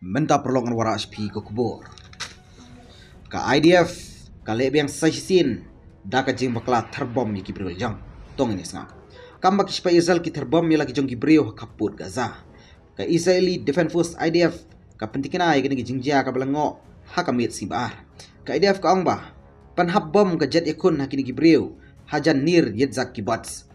Menta perlongan wara HP ke kubur. Ka IDF ka lebiang sahisin da ka jing bakla terbom yi Gibril jang tong ini snga. Kamba kispa Israel ki terbom yi lagi jong Gibril kaput Gaza. Ka Israeli Defense Force IDF ka pentikina yi gini jingjia ka belango hakamit simbar. Ka IDF ka ongba panhab bom ka jet yakun hakini Gibril hajan nir yetzak kibats.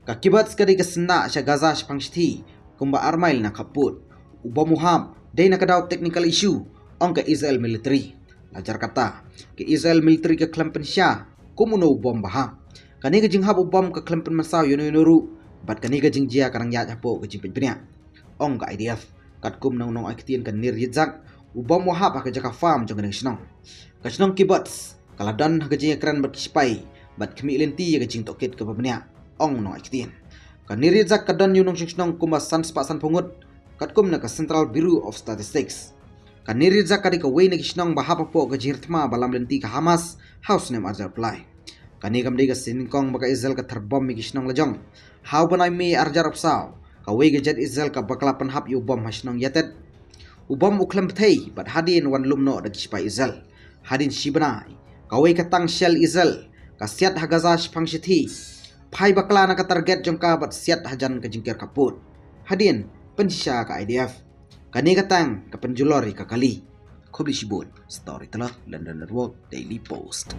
Ka kibats ka di kesena sya Gaza shpangshti kumba armail na kaput. Ubom muham day nakadaw technical issue ong ka Israel military. Lajar kata ke Israel military ke klampen sya kumuno bom baham. Kani ke jinghab bom ke klampen masaw yono bat kani ke jingjia karang ya hapo ke jimpet benya. Ong ka IDF kat kum nong nong akitien kan nir yitzak ubom wahab ka jaka farm jong nang snong. Ka snong kibats kaladan ka jinga kran bat kispai bat kemi lenti ke jing tokit ke benya. Ong nong akitien. Ka nir yitzak kadan yunong snong kumba san spa san pungut kat kum na ka Central Bureau of Statistics. Kaniri zakari ka way na kisnong bahapa po ka jirtma balam lenti ka Hamas house name arjar play. Kani kam ka siningkong baka Israel ka terbom mi kisnong lajong. How banay mi arjar apsaw ka way ka jet Israel ka bakla panhap yu bom hasnong yatet. Ubom uklam betay bat hadin wan lumno da kispa Israel. Hadin shibanay ka way ka tang shell Israel ka siat hagaza shpang shithi. Pai bakla na ka target jong ka bat siat hajan ka jingkir kaput. Hadin pensya ka IDF. Kani katang kapenjulori kakali. Kubli Shibun, Storyteller, London Network, Daily Post.